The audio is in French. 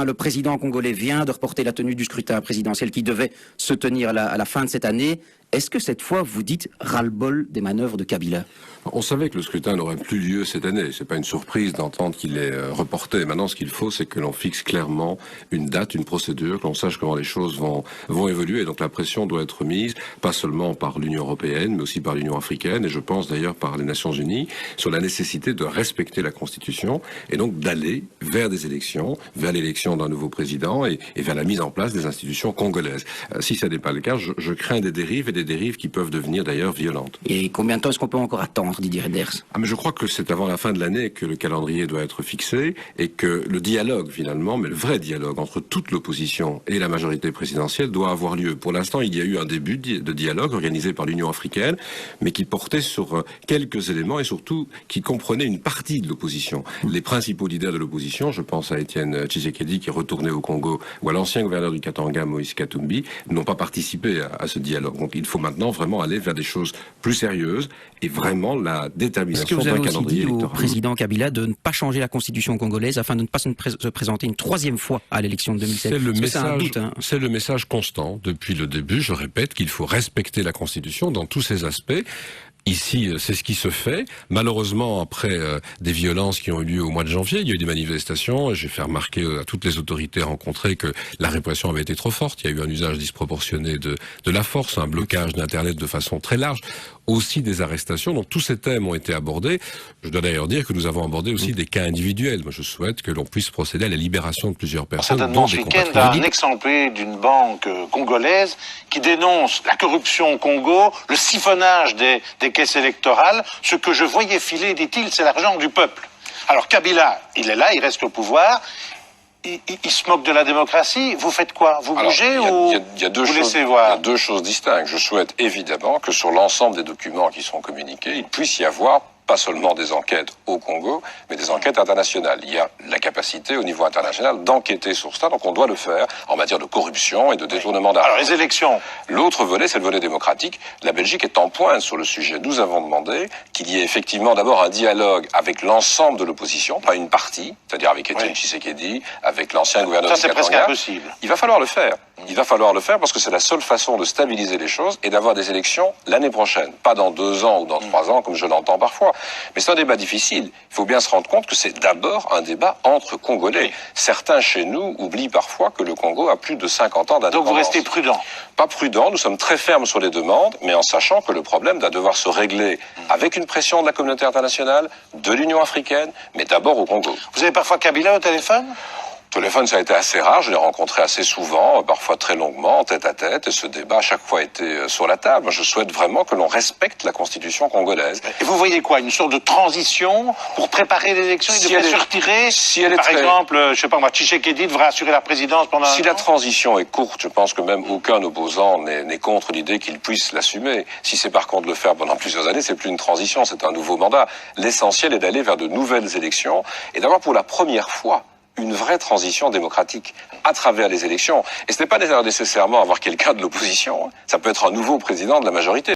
Le président congolais vient de reporter la tenue du scrutin présidentiel qui devait se tenir à la fin de cette année. Est-ce que cette fois, vous dites ras-le-bol des manœuvres de Kabila? On savait que le scrutin n'aurait plus lieu cette année. C'est pas une surprise d'entendre qu'il est reporté. Maintenant, ce qu'il faut, c'est que l'on fixe clairement une date, une procédure, que l'on sache comment les choses vont évoluer. Et donc la pression doit être mise, pas seulement par l'Union européenne, mais aussi par l'Union africaine, et je pense d'ailleurs par les Nations unies, sur la nécessité de respecter la Constitution, et donc d'aller vers des élections, vers l'élection d'un nouveau président, et vers la mise en place des institutions congolaises. Si ça n'est pas le cas, je crains des dérives, et des dérives qui peuvent devenir d'ailleurs violentes. Et combien de temps est-ce qu'on peut encore attendre, Didier Reynders? Mais je crois que c'est avant la fin de l'année que le calendrier doit être fixé et que le dialogue finalement, mais le vrai dialogue entre toute l'opposition et la majorité présidentielle doit avoir lieu. Pour l'instant, il y a eu un début de dialogue organisé par l'Union africaine, mais qui portait sur quelques éléments et surtout qui comprenait une partie de l'opposition. Les principaux leaders de l'opposition, je pense à Étienne Tshisekedi qui est retourné au Congo, ou à l'ancien gouverneur du Katanga, Moïse Katumbi, n'ont pas participé à ce dialogue. Donc il faut maintenant vraiment aller vers des choses plus sérieuses et vraiment la détermination d'un calendrier électoral. Est-ce que vous avez aussi dit au président Kabila de ne pas changer la constitution congolaise afin de ne pas se présenter une troisième fois à l'élection de 2007? C'est le message constant depuis le début. Je répète qu'il faut respecter la constitution dans tous ses aspects. Ici, c'est ce qui se fait. Malheureusement, après des violences qui ont eu lieu au mois de janvier, il y a eu des manifestations. J'ai fait remarquer à toutes les autorités rencontrées que la répression avait été trop forte. Il y a eu un usage disproportionné de la force, un blocage d'Internet de façon très large, aussi des arrestations. Donc tous ces thèmes ont été abordés. Je dois d'ailleurs dire que nous avons abordé aussi des cas individuels. Moi, je souhaite que l'on puisse procéder à la libération de plusieurs personnes. Cette annonce week-end a un exemplaire d'une banque congolaise qui dénonce la corruption au Congo, le siphonnage des caisses électorales. Ce que je voyais filer, dit-il, c'est l'argent du peuple. Alors Kabila, il est là, il reste au pouvoir. Il se moque de la démocratie. Vous faites quoi? Vous bougez ou vous laissez voir? Il y a deux choses distinctes. Je souhaite évidemment que sur l'ensemble des documents qui sont communiqués, il puisse y avoir pas seulement des enquêtes au Congo, mais des enquêtes internationales. Il y a la capacité au niveau international d'enquêter sur ça, donc on doit le faire en matière de corruption et de détournement d'argent. Alors les élections. L'autre volet, c'est le volet démocratique. La Belgique est en pointe sur le sujet. Nous avons demandé qu'il y ait effectivement d'abord un dialogue avec l'ensemble de l'opposition, pas une partie, c'est-à-dire avec Étienne Tshisekedi, avec l'ancien gouverneur du Katanga. Ça, c'est presque impossible. Il va falloir le faire. Il va falloir le faire parce que c'est la seule façon de stabiliser les choses et d'avoir des élections l'année prochaine. Pas dans 2 ans ou dans 3 ans, comme je l'entends parfois. Mais c'est un débat difficile. Il faut bien se rendre compte que c'est d'abord un débat entre Congolais. Certains chez nous oublient parfois que le Congo a plus de 50 ans d'indépendance. Donc vous restez prudent? Pas prudent, nous sommes très fermes sur les demandes, mais en sachant que le problème va devoir se régler avec une pression de la communauté internationale, de l'Union africaine, mais d'abord au Congo. Vous avez parfois Kabila au téléphone? Téléphone, ça a été assez rare, je l'ai rencontré assez souvent, parfois très longuement, tête à tête, et ce débat à chaque fois était sur la table. Je souhaite vraiment que l'on respecte la constitution congolaise. Et vous voyez quoi? Une sorte de transition pour préparer l'élection? Il devrait se retirer? Par exemple, je sais pas moi, Tshisekedi devrait assurer la présidence pendant un an? Si la transition est courte, je pense que même aucun opposant n'est contre l'idée qu'il puisse l'assumer. Si c'est par contre le faire pendant plusieurs années, c'est plus une transition, c'est un nouveau mandat. L'essentiel est d'aller vers de nouvelles élections et d'avoir pour la première fois une vraie transition démocratique à travers les élections. Et ce n'est pas nécessairement avoir quelqu'un de l'opposition. Ça peut être un nouveau président de la majorité.